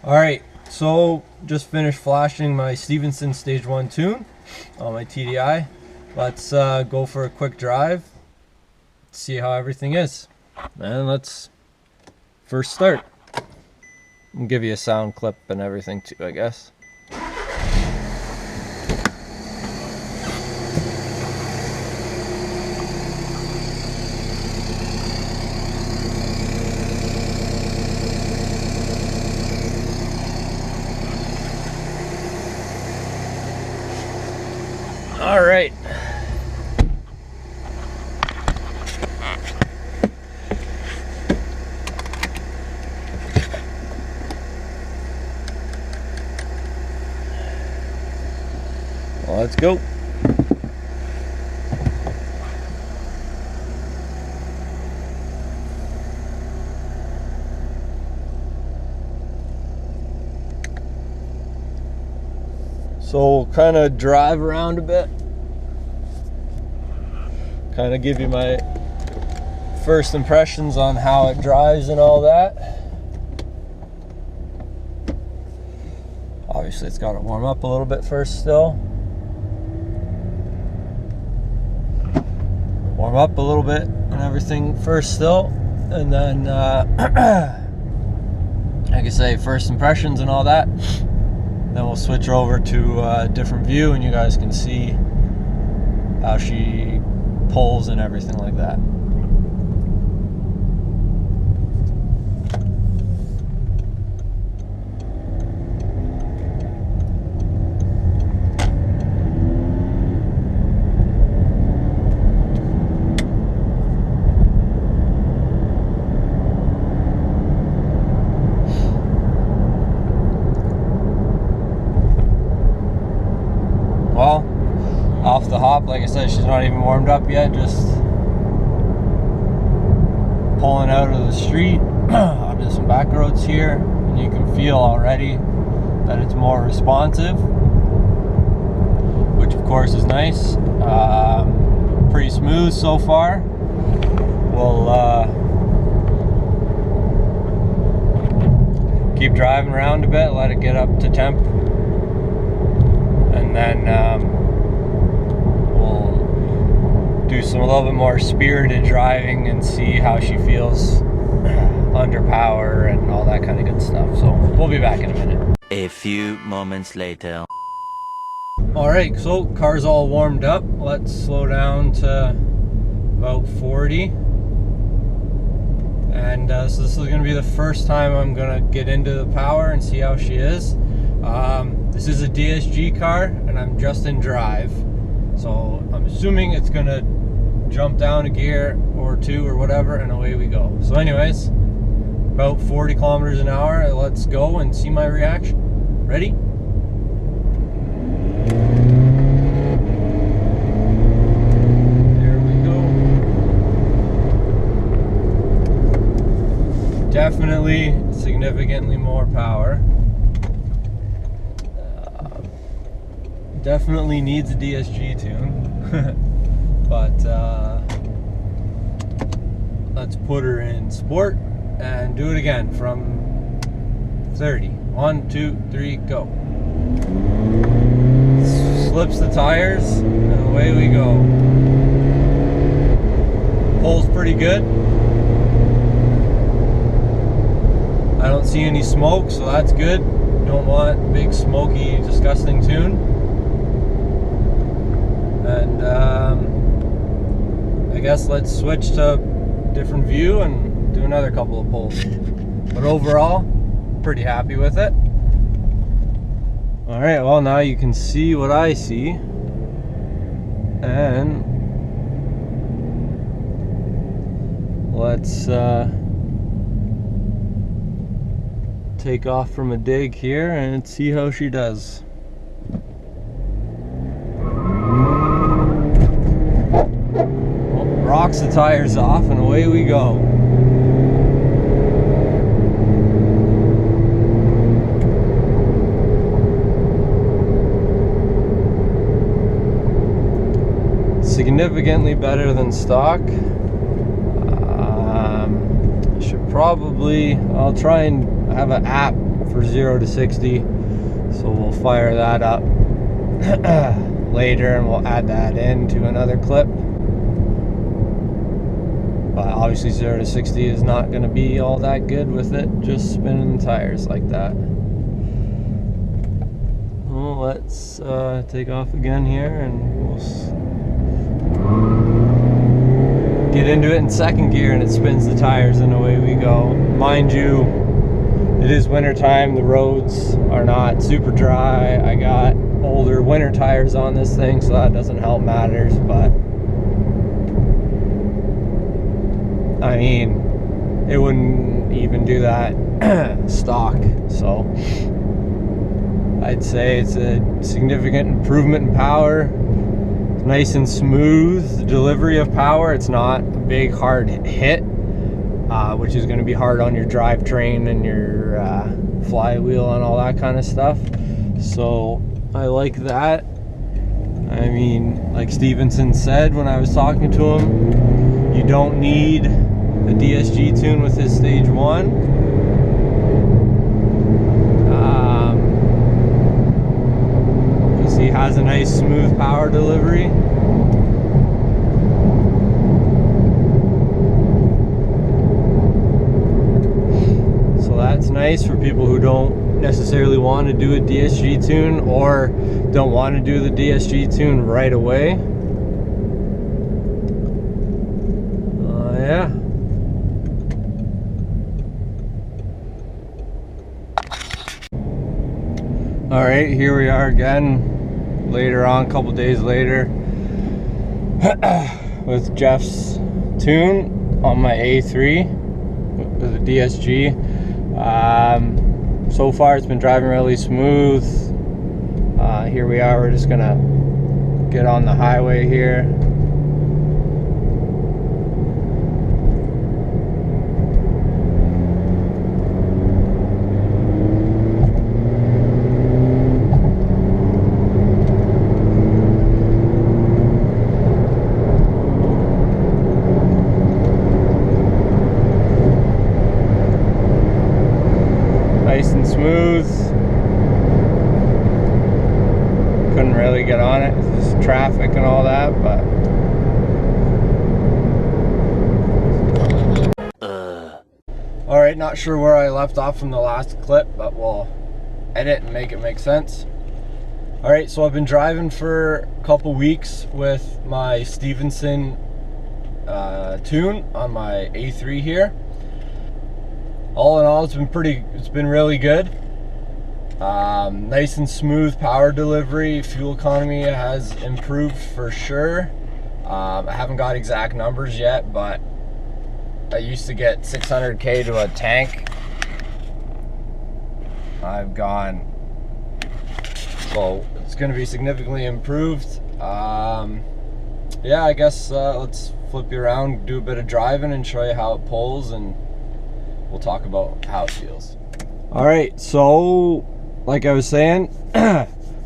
Alright, so just finished flashing my Stevenson Stage 1 tune on my TDI. Let's go for a quick drive, see how everything is. And let's first start. I'll give you a sound clip and everything too, I guess. All right. Well, let's go. So kind of drive around a bit, kind of give you my first impressions on how it drives and all that. Obviously it's got to warm up a little bit first still. Warm up a little bit and everything first still, and then like I say, first impressions and all that. Then we'll switch over to a different view and you guys can see how she pulls and everything like that. Well, off the hop, like I said, she's not even warmed up yet, just pulling out of the street onto some back roads here, and you can feel already that it's more responsive, which of course is nice. Pretty smooth so far. We'll keep driving around a bit, let it get up to temp, and then we'll do a little bit more spirited driving and see how she feels under power and all that kind of good stuff. So we'll be back in a minute. A few moments later. Alright, so car's all warmed up. Let's slow down to about 40. And so this is going to be the first time I'm going to get into the power and see how she is. This is a DSG car and I'm just in drive, so I'm assuming it's gonna jump down a gear or two or whatever, and away we go. So anyways, about 40 kilometers an hour. Let's go and see my reaction. Ready? There we go. Definitely significantly more power. Definitely needs a DSG tune, but let's put her in sport and do it again from 30. 1, 2, 3, go. Slips the tires and away we go. Pulls pretty good. I don't see any smoke, so that's good. Don't want big smoky disgusting tune. And I guess let's switch to a different view and do another couple of pulls. But overall, pretty happy with it. Alright, well now you can see what I see. And let's take off from a dig here and see how she does. Rocks the tires off and away we go. Significantly better than stock. Should probably, I'll try and have an app for 0 to 60. So we'll fire that up later, and we'll add that into another clip. But obviously 0 to 60 is not going to be all that good with it just spinning the tires like that. Well, let's take off again here, and we'll get into it in second gear, and it spins the tires, and away we go. Mind you, it is winter time. The roads are not super dry. I got older winter tires on this thing, so that doesn't help matters, but I mean, it wouldn't even do that stock. So I'd say it's a significant improvement in power. It's nice and smooth delivery of power. It's not a big hard hit, which is going to be hard on your drivetrain and your flywheel and all that kind of stuff. So I like that. I mean, like Stevenson said when I was talking to him, you don't need a DSG tune with his stage 1. Because he has a nice smooth power delivery. So that's nice for people who don't necessarily want to do a DSG tune, or don't want to do the DSG tune right away. Yeah. All right, here we are again later on, a couple days later, with Jeff's tune on my A3 with a DSG. So far it's been driving really smooth. Here we are, we're just gonna get on the highway here. Nice and smooth. Couldn't really get on it, there's traffic and all that, but all right, not sure where I left off from the last clip, but we'll edit and make it make sense. All right, so I've been driving for a couple weeks with my Stevenson tune on my A3 here. All in all, it's been really good. Nice and smooth power delivery. Fuel economy has improved for sure. I haven't got exact numbers yet, but I used to get 600k to a tank. I've gone, so it's going to be significantly improved. Yeah, I guess let's flip you around, do a bit of driving, and show you how it pulls, and we'll talk about how it feels. All right, so like I was saying,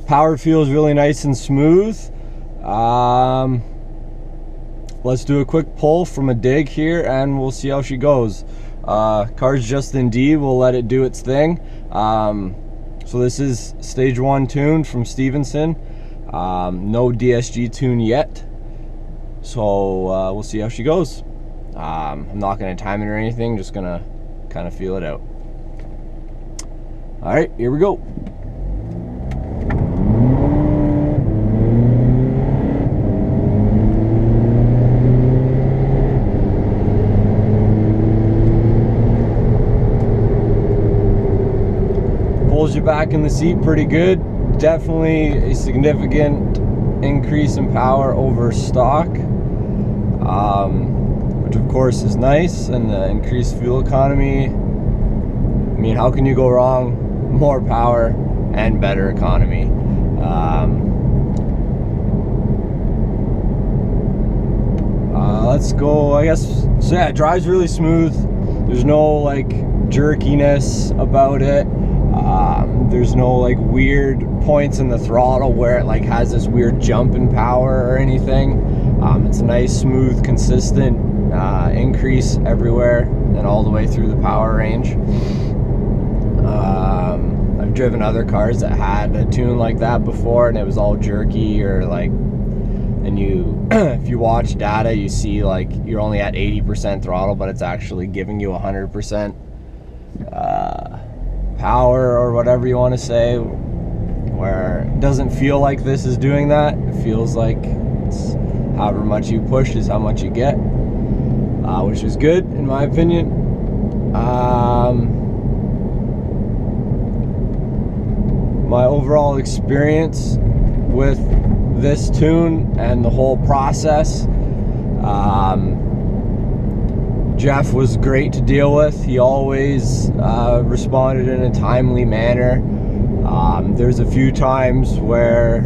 power feels really nice and smooth. Let's do a quick pull from a dig here, and we'll see how she goes. Car's just in D, we'll let it do its thing. So this is stage 1 tune from Stevenson. No DSG tune yet, so we'll see how she goes. I'm not going to time it or anything, just going to kind of feel it out. All right, here we go. Pulls you back in the seat pretty good. Definitely a significant increase in power over stock, which of course is nice, and the increased fuel economy. I mean, how can you go wrong? More power and better economy. Let's go, I guess. So yeah, it drives really smooth. There's no like jerkiness about it. There's no like weird points in the throttle where it like has this weird jump in power or anything. It's a nice, smooth, consistent increase everywhere and all the way through the power range. I've driven other cars that had a tune like that before, and it was all jerky, or like, and you if you watch data, you see like you're only at 80% throttle, but it's actually giving you 100% power, or whatever you want to say, where it doesn't feel like this is doing that. It feels like it's however much you push is how much you get, which is good in my opinion. My overall experience with this tune and the whole process, Jeff was great to deal with. He always responded in a timely manner. There's a few times where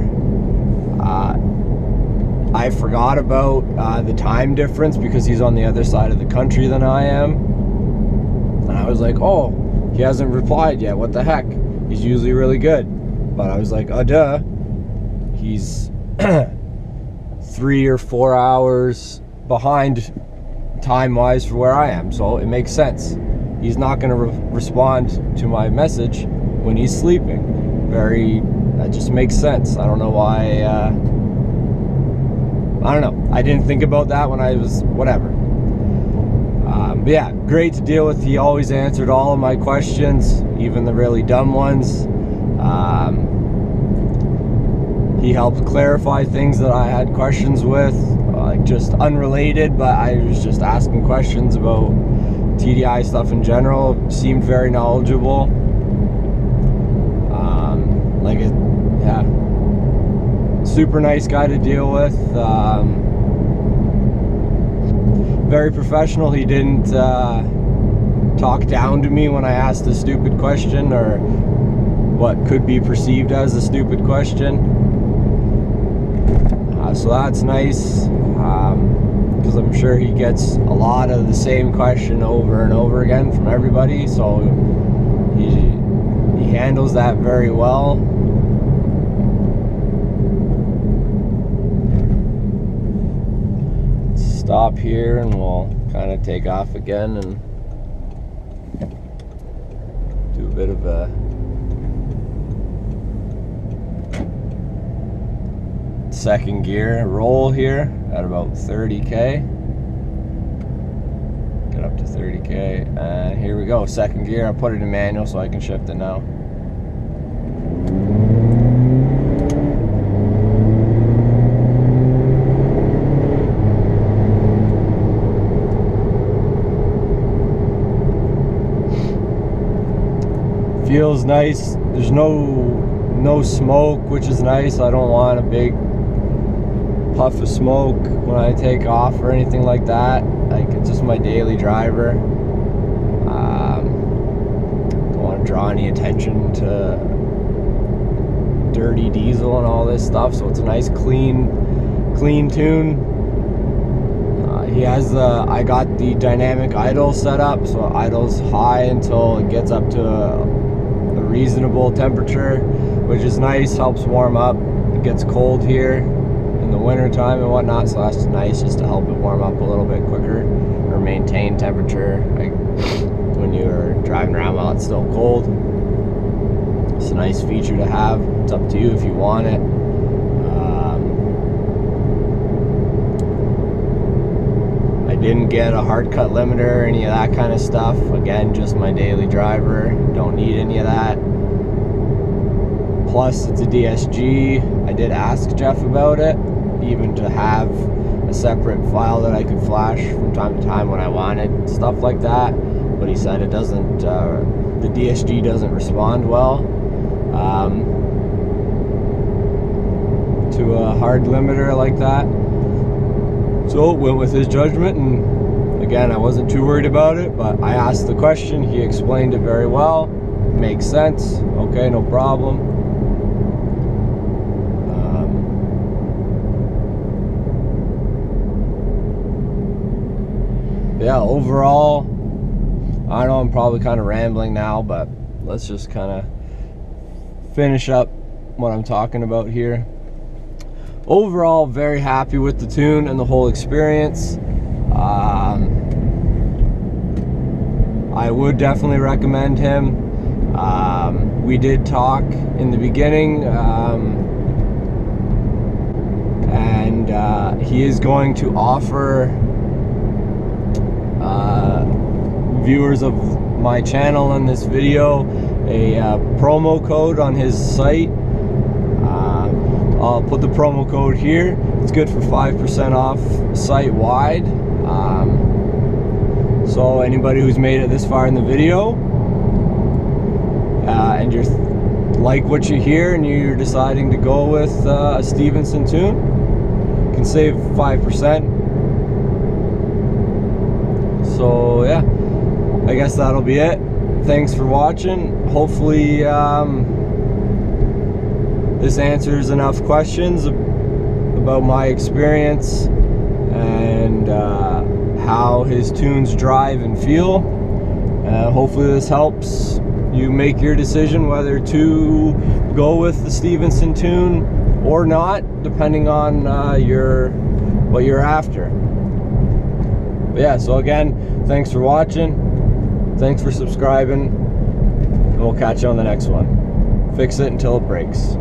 I forgot about the time difference because he's on the other side of the country than I am, and I was like, oh, he hasn't replied yet, what the heck, he's usually really good. But I was like, oh duh, he's 3 or 4 hours behind time-wise for where I am, so it makes sense. He's not going to respond to my message when he's sleeping. That just makes sense. I don't know why, I don't know. I didn't think about that when I was, whatever. But yeah, great to deal with. He always answered all of my questions, even the really dumb ones. He helped clarify things that I had questions with, like just unrelated, but I was just asking questions about TDI stuff in general. Seemed very knowledgeable. Yeah, super nice guy to deal with. Very professional. He didn't talk down to me when I asked a stupid question, or what could be perceived as a stupid question. So that's nice, because I'm sure he gets a lot of the same question over and over again from everybody, so he handles that very well. Stop here and we'll kind of take off again and do a bit of a second gear roll here at about 30k. Get up to 30k, and here we go. Second gear. I'll put it in manual so I can shift it now. Feels nice. There's no smoke, which is nice. I don't want a big puff of smoke when I take off or anything like that. Like, it's just my daily driver. Don't want to draw any attention to dirty diesel and all this stuff, so it's a nice clean tune. He has I got the dynamic idle set up, so idle's high until it gets up to a reasonable temperature, which is nice, helps warm up. It gets cold here in the winter time and whatnot, so that's nice just to help it warm up a little bit quicker or maintain temperature, like when you're driving around while it's still cold. It's a nice feature to have. It's up to you if you want it. I didn't get a hard cut limiter or any of that kind of stuff. Again, just my daily driver. Don't need any of that. Plus, it's a DSG. I did ask Jeff about it, even to have a separate file that I could flash from time to time when I wanted stuff like that. But he said it doesn't, the DSG doesn't respond well to a hard limiter like that. So went with his judgment, and again, I wasn't too worried about it, but I asked the question, he explained it very well. Makes sense. Okay, no problem. Yeah, overall, I know I'm probably kind of rambling now, but let's just kind of finish up what I'm talking about here. Overall, very happy with the tune and the whole experience. I would definitely recommend him. We did talk in the beginning, and he is going to offer viewers of my channel and this video a promo code on his site. I'll put the promo code here. It's good for 5% off site-wide. So anybody who's made it this far in the video, and you're like what you hear and you're deciding to go with a Stevenson tune, you can save 5%. So yeah, I guess that'll be it. Thanks for watching. Hopefully this answers enough questions about my experience and how his tunes drive and feel. Hopefully this helps you make your decision whether to go with the Stevenson tune or not, depending on what you're after. But yeah, so again, thanks for watching, thanks for subscribing, and we'll catch you on the next one. Fix it until it breaks.